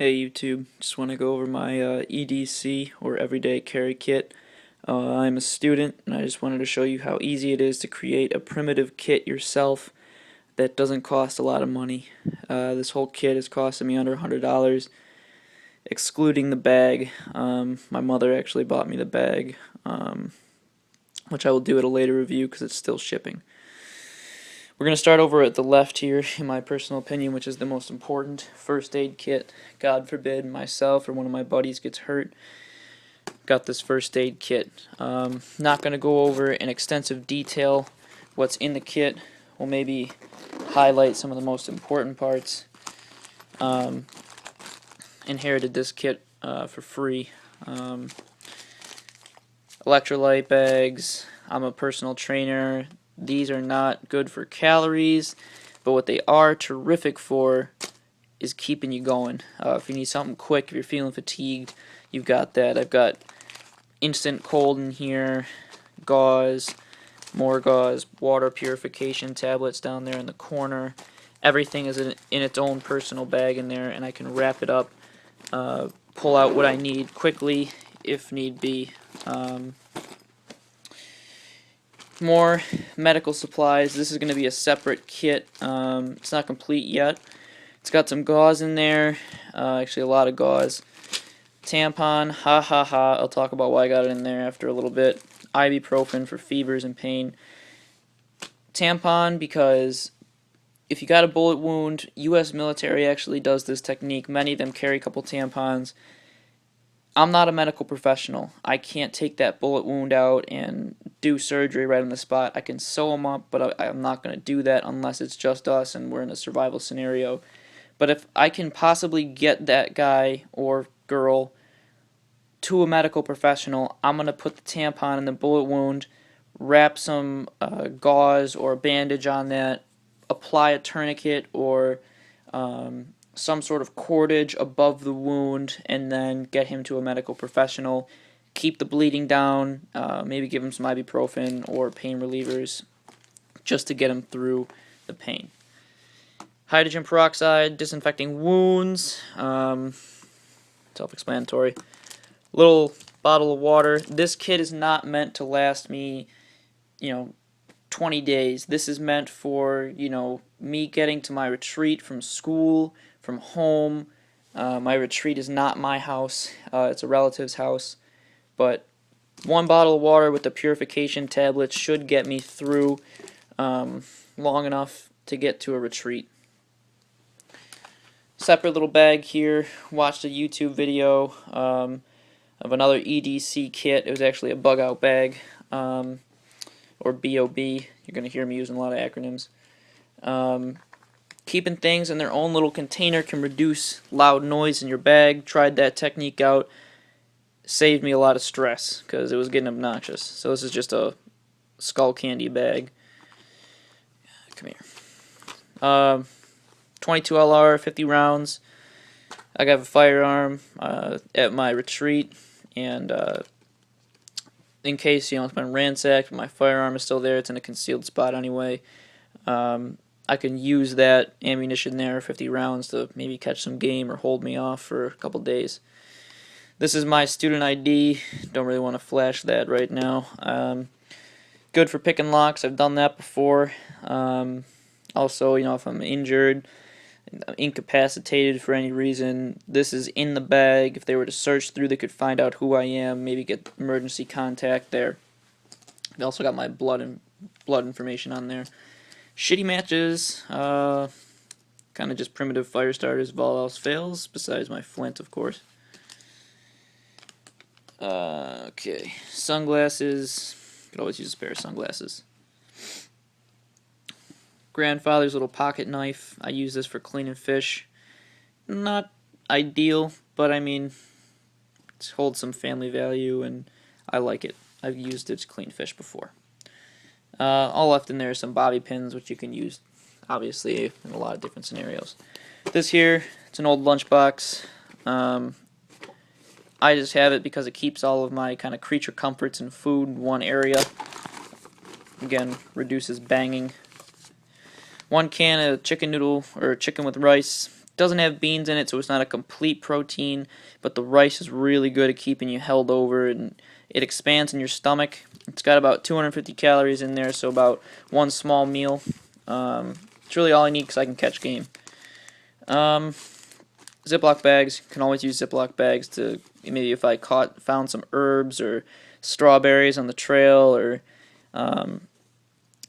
Hey YouTube, just want to go over my EDC or Everyday Carry Kit. I'm a student and I just wanted to show you how easy it is to create a primitive kit yourself that doesn't cost a lot of money. This whole kit is costing me under $100, excluding the bag. My mother actually bought me the bag, which I will do at a later review because it's still shipping. We're going to start over at the left here, in my personal opinion, which is the most important first aid kit. God forbid myself or one of my buddies gets hurt. Got this first aid kit. Not going to go over in extensive detail what's in the kit. We'll maybe highlight some of the most important parts. Inherited this kit for free. Electrolyte bags. I'm a personal trainer. These are not good for calories, but what they are terrific for is keeping you going. If you need something quick, if you're feeling fatigued, you've got that. I've got instant cold in here, gauze, more gauze, water purification tablets down there in the corner. Everything is in its own personal bag in there, and I can wrap it up, pull out what I need quickly if need be. More medical supplies. This is going to be a separate kit. It's not complete yet. It's got some gauze in there, actually a lot of gauze. Tampon, ha ha ha, I'll talk about why I got it in there after a little bit. Ibuprofen for fevers and pain. Tampon because if you got a bullet wound, U.S. military actually does this technique. Many of them carry a couple tampons. I'm not a medical professional. I can't take that bullet wound out and do surgery right on the spot. I can sew them up, but I'm not going to do that unless it's just us and we're in a survival scenario. But if I can possibly get that guy or girl to a medical professional, I'm going to put the tampon in the bullet wound, wrap some gauze or a bandage on that, apply a tourniquet or some sort of cordage above the wound, and then get him to a medical professional. Keep the bleeding down, maybe give him some ibuprofen or pain relievers just to get him through the pain. Hydrogen peroxide, disinfecting wounds, self-explanatory. Little bottle of water. This kit is not meant to last me, 20 days. This is meant for, me getting to my retreat from school, from home. My retreat is not my house. It's a relative's house. But one bottle of water with the purification tablets should get me through long enough to get to a retreat. Separate little bag here. Watched a YouTube video of another EDC kit. It was actually a bug out bag, or BOB. You're going to hear me using a lot of acronyms. Keeping things in their own little container can reduce loud noise in your bag. Tried that technique out. Saved me a lot of stress because it was getting obnoxious. So this is just a skull candy bag. Come here. 22 LR, 50 rounds. I got a firearm at my retreat, and in case it's been ransacked, my firearm is still there. It's in a concealed spot anyway. I can use that ammunition there, 50 rounds, to maybe catch some game or hold me off for a couple days. This is my student ID. Don't really want to flash that right now. Good for picking locks. I've done that before. Also, if I'm injured, incapacitated for any reason, this is in the bag. If they were to search through, they could find out who I am, maybe get emergency contact there. I've also got my blood information on there. Shitty matches, kind of just primitive fire starters if all else fails, besides my flint, of course. Okay, sunglasses. Could always use a pair of sunglasses. Grandfather's little pocket knife. I use this for cleaning fish. Not ideal, but it holds some family value and I like it. I've used it to clean fish before. All left in there are some bobby pins, which you can use, obviously, in a lot of different scenarios. This here, it's an old lunchbox. I just have it because it keeps all of my kind of creature comforts and food in one area. Again, reduces banging. 1 can of chicken noodle, or chicken with rice, doesn't have beans in it, so it's not a complete protein, but the rice is really good at keeping you held over, and it expands in your stomach. It's got about 250 calories in there, so about one small meal. It's really all I need because I can catch game. Ziploc bags, can always use Ziploc bags to, maybe if I found some herbs or strawberries on the trail, or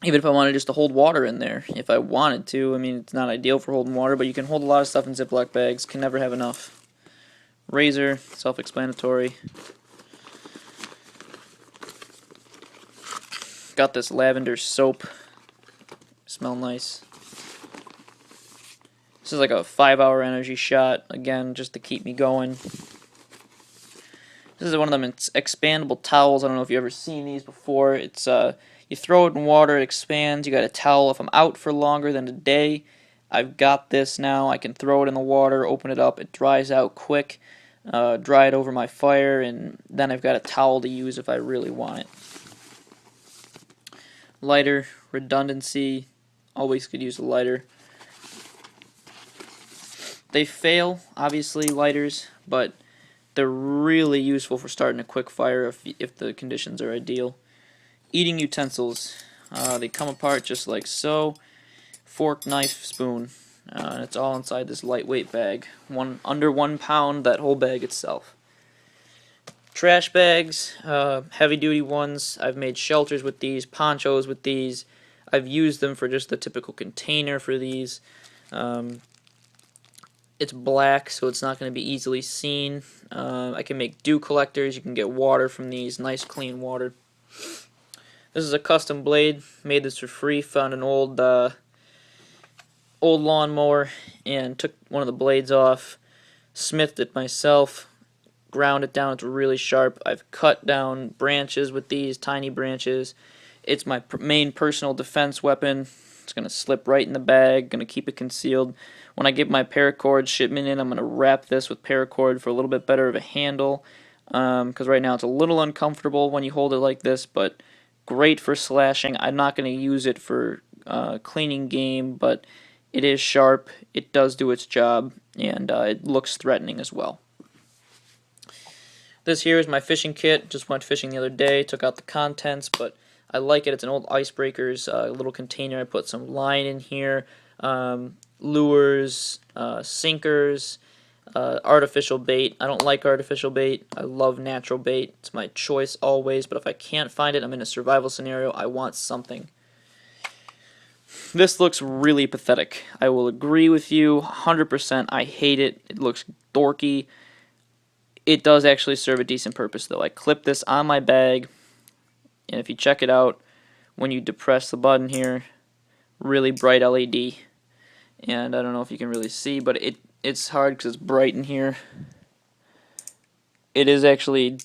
even if I wanted just to hold water in there, if I wanted to. I mean, it's not ideal for holding water, but you can hold a lot of stuff in Ziploc bags. Can never have enough. Razor, self-explanatory. Got this lavender soap. Smell nice. This is like a 5-hour energy shot, again, just to keep me going. This is one of them expandable towels. I don't know if you've ever seen these before. It's you throw it in water, it expands. You got a towel. If I'm out for longer than a day, I've got this now. I can throw it in the water, open it up, it dries out quick. Dry it over my fire, and then I've got a towel to use if I really want it. Lighter, redundancy. Always could use a lighter. They fail, obviously, lighters, but they're really useful for starting a quick fire if the conditions are ideal. Eating utensils. They come apart just like so. Fork, knife, spoon. And it's all inside this lightweight bag. Under 1 pound, that whole bag itself. Trash bags, heavy-duty ones. I've made shelters with these, ponchos with these. I've used them for just the typical container for these. It's black, so it's not going to be easily seen. I can make dew collectors. You can get water from these, nice clean water. This is a custom blade. Made this for free. Found an old lawnmower and took one of the blades off. Smithed it myself. Ground it down. It's really sharp. I've cut down branches with these, tiny branches. It's my main personal defense weapon. It's going to slip right in the bag. Going to keep it concealed. When I get my paracord shipment in, I'm going to wrap this with paracord for a little bit better of a handle. Because right now it's a little uncomfortable when you hold it like this, but great for slashing. I'm not going to use it for cleaning game, but it is sharp. It does do its job, and it looks threatening as well. This here is my fishing kit. Just went fishing the other day. Took out the contents, but I like it. It's an old Icebreakers little container. I put some line in here, lures, sinkers, artificial bait. I don't like artificial bait. I love natural bait. It's my choice always, but if I can't find it, I'm in a survival scenario. I want something. This looks really pathetic. I will agree with you 100%. I hate it. It looks dorky. It does actually serve a decent purpose, though. I clip this on my bag, and if you check it out, when you depress the button here, really bright LED. And I don't know if you can really see, but it's hard because it's bright in here. It is actually,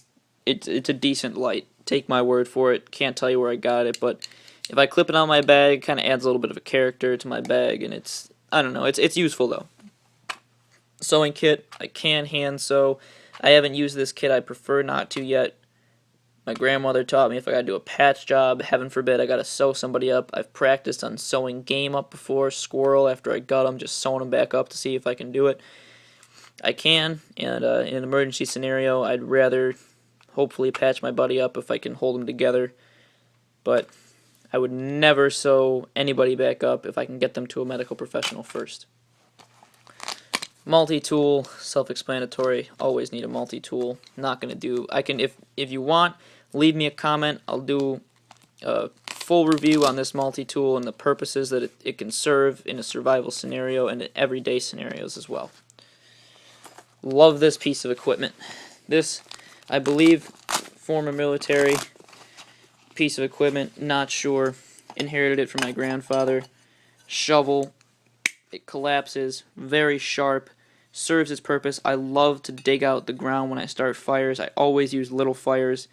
it's a decent light. Take my word for it. Can't tell you where I got it, but if I clip it on my bag, it kind of adds a little bit of a character to my bag, and it's, I don't know, it's useful though. Sewing kit, I can hand sew. I haven't used this kit, I prefer not to yet. My grandmother taught me if I gotta do a patch job, heaven forbid, I gotta sew somebody up. I've practiced on sewing game up before, squirrel after I gut them, just sewing them back up to see if I can do it. I can, and in an emergency scenario, I'd rather hopefully patch my buddy up if I can hold them together. But I would never sew anybody back up if I can get them to a medical professional first. Multi-tool, self-explanatory. Always need a multi-tool. Not gonna do. I can, if you want, leave me a comment. I'll do a full review on this multi-tool and the purposes that it can serve in a survival scenario and in everyday scenarios as well. Love this piece of equipment. This, I believe, former military piece of equipment. Not sure. Inherited it from my grandfather. Shovel. It collapses. Very sharp. Serves its purpose. I love to dig out the ground when I start fires. I always use little fires.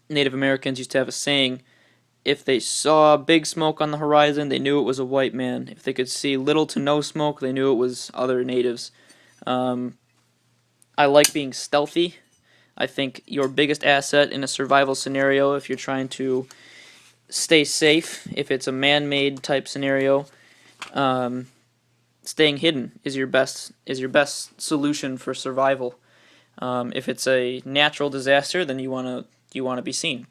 Native Americans used to have a saying, if they saw big smoke on the horizon, they knew it was a white man. If they could see little to no smoke, they knew it was other natives. I like being stealthy. I think your biggest asset in a survival scenario, if you're trying to stay safe, if it's a man-made type scenario, staying hidden is your best solution for survival. If it's a natural disaster, then you wanna be seen.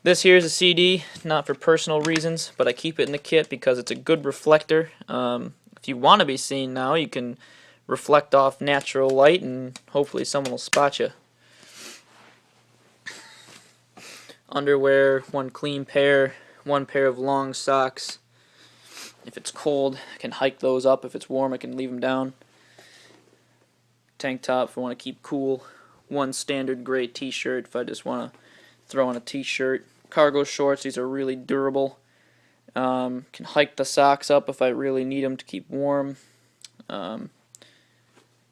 This here is a CD, not for personal reasons, but I keep it in the kit because it's a good reflector. If you want to be seen now, you can reflect off natural light and hopefully someone will spot you. Underwear, one clean pair, one pair of long socks. If it's cold, I can hike those up. If it's warm, I can leave them down. Tank top if I want to keep cool. One standard gray t-shirt if I just want to throw on a t-shirt. Cargo shorts, these are really durable. Can hike the socks up if I really need them to keep warm.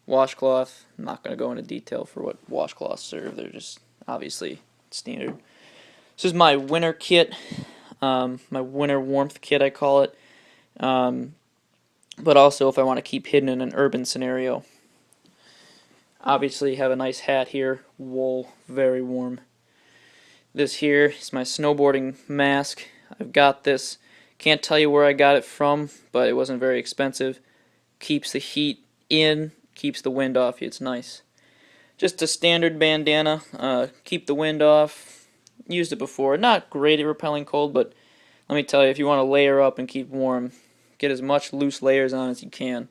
Washcloth, I'm not going to go into detail for what washcloths serve, they're just obviously standard. This is my winter kit, my winter warmth kit I call it, but also if I want to keep hidden in an urban scenario. Obviously have a nice hat here, wool, very warm. This here is my snowboarding mask. I've got this, can't tell you where I got it from, but it wasn't very expensive. Keeps the heat in, keeps the wind off you, it's nice. Just a standard bandana, keep the wind off. Used it before, not great at repelling cold, but let me tell you, if you want to layer up and keep warm, get as much loose layers on as you can.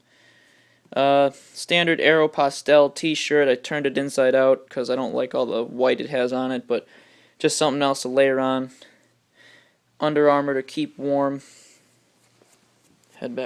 Standard Aeropostale t-shirt, I turned it inside out because I don't like all the white it has on it, but just something else to layer on. Under Armour to keep warm. Head back.